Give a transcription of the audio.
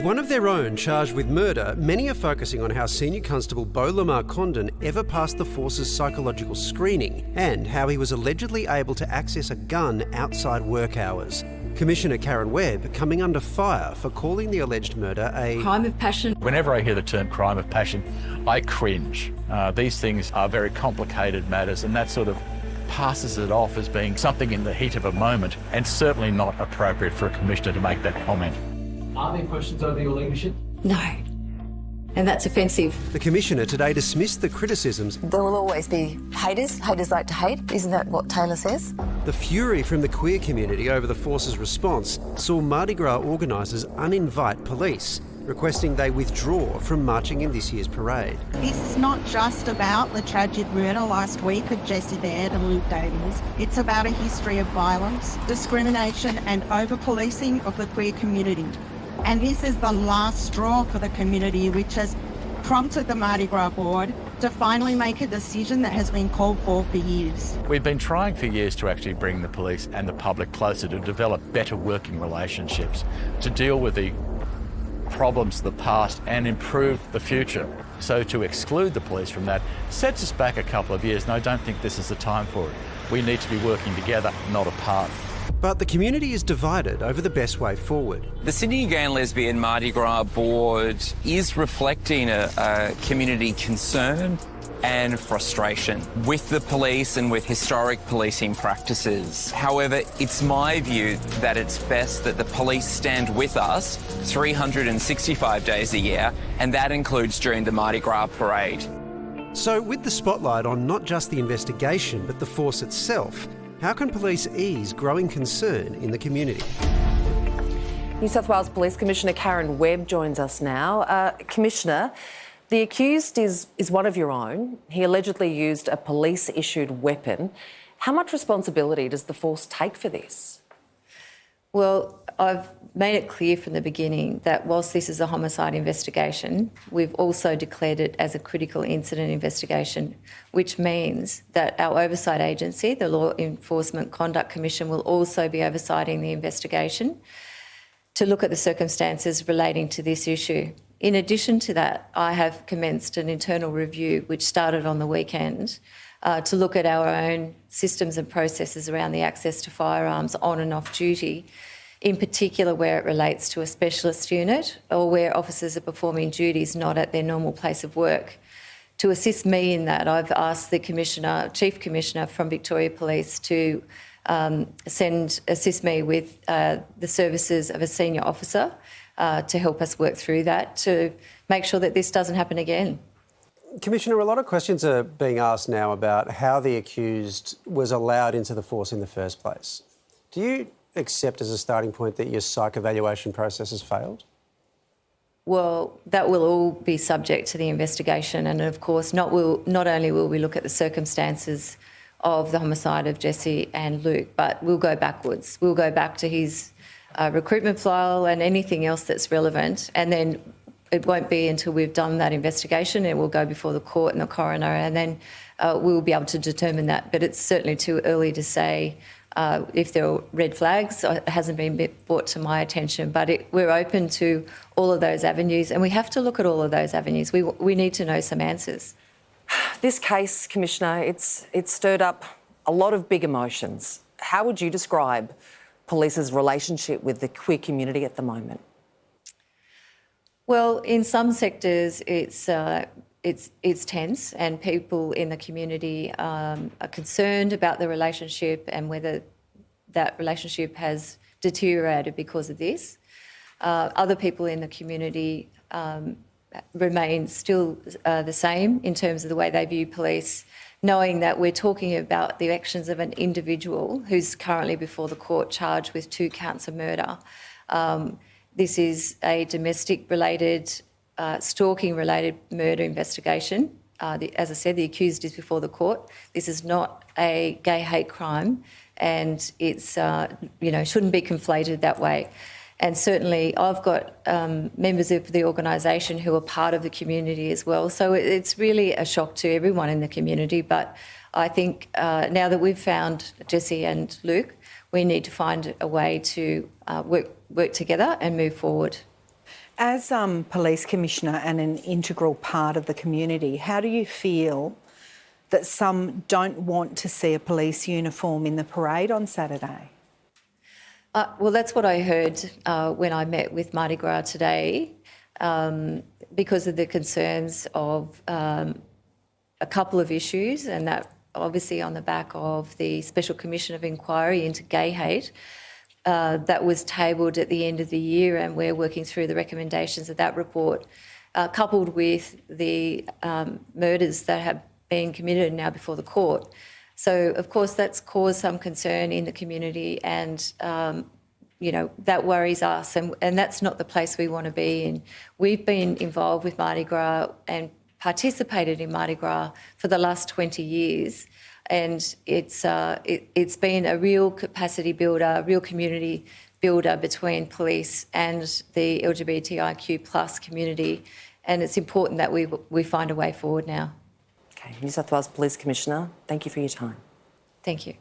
one of their own charged with murder, many are focusing on how Senior Constable Beau Lamar Condon ever passed the force's psychological screening and how he was allegedly able to access a gun outside work hours. Commissioner Karen Webb coming under fire for calling the alleged murder a crime of passion. Whenever I hear the term crime of passion, I cringe. These things are very complicated matters, and that sort of passes it off as being something in the heat of a moment, and certainly not appropriate for a commissioner to make that comment. Are there questions over your leadership? No. And that's offensive. The Commissioner today dismissed the criticisms. There will always be haters. Haters like to hate. Isn't that what Taylor says? The fury from the queer community over the force's response saw Mardi Gras organisers uninvite police, requesting they withdraw from marching in this year's parade. This is not just about the tragic murder last week of Jessie Baird and Luke Davies. It's about a history of violence, discrimination and over-policing of the queer community. And this is the last straw for the community, which has prompted the Mardi Gras board to finally make a decision that has been called for years. We've been trying for years to actually bring the police and the public closer, to develop better working relationships, to deal with the problems of the past and improve the future. So to exclude the police from that sets us back a couple of years, and I don't think this is the time for it. We need to be working together, not apart. But the community is divided over the best way forward. The Sydney Gay and Lesbian Mardi Gras board is reflecting a community concern and frustration with the police and with historic policing practices. However, it's my view that it's best that the police stand with us 365 days a year, and that includes during the Mardi Gras parade. So with the spotlight on not just the investigation but the force itself, how can police ease growing concern in the community? New South Wales Police Commissioner Karen Webb joins us now. Commissioner, the accused is one of your own. He allegedly used a police-issued weapon. How much responsibility does the force take for this? Well, I've made it clear from the beginning that whilst this is a homicide investigation, we've also declared it as a critical incident investigation, which means that our oversight agency, the Law Enforcement Conduct Commission, will also be oversighting the investigation to look at the circumstances relating to this issue. In addition to that, I have commenced an internal review, which started on the weekend, to look at our own systems and processes around the access to firearms on and off duty, in particular where it relates to a specialist unit or where officers are performing duties not at their normal place of work. To assist me in that, I've asked the Chief Commissioner from Victoria Police to assist me with the services of a senior officer to help us work through that, to make sure that this doesn't happen again. Commissioner, a lot of questions are being asked now about how the accused was allowed into the force in the first place. Do you accept as a starting point that your psych evaluation process has failed? Well, that will all be subject to the investigation, and of course not only will we look at the circumstances of the homicide of Jessie and Luke, but we'll go backwards. We'll go back to his recruitment file and anything else that's relevant, and then it won't be until we've done that investigation, it will go before the court and the coroner, and then we'll be able to determine that. But it's certainly too early to say if there are red flags. It hasn't been brought to my attention, but we're open to all of those avenues, and we have to look at all of those avenues. We need to know some answers. This case, Commissioner, it's stirred up a lot of big emotions. How would you describe police's relationship with the queer community at the moment? Well, in some sectors it's tense, and people in the community are concerned about the relationship and whether that relationship has deteriorated because of this. Other people in the community remain still the same in terms of the way they view police, knowing that we're talking about the actions of an individual who's currently before the court charged with 2 counts of murder. This is a domestic-related, stalking-related murder investigation. As I said, the accused is before the court. This is not a gay hate crime, and it's shouldn't be conflated that way. And certainly I've got members of the organisation who are part of the community as well. So it's really a shock to everyone in the community. But I think now that we've found Jessie and Luke, we need to find a way to work together and move forward. As Police Commissioner and an integral part of the community, how do you feel that some don't want to see a police uniform in the parade on Saturday? Well, that's what I heard when I met with Mardi Gras today, because of the concerns of a couple of issues, and that obviously on the back of the Special Commission of Inquiry into gay hate. That was tabled at the end of the year, and we're working through the recommendations of that report, coupled with the murders that have been committed now before the court. So, of course, that's caused some concern in the community, and that worries us, and that's not the place we want to be in. We've been involved with Mardi Gras and participated in Mardi Gras for the last 20 years. And it's been a real capacity builder, a real community builder between police and the LGBTIQ plus community. And it's important that we find a way forward now. Okay, New South Wales Police Commissioner, thank you for your time. Thank you.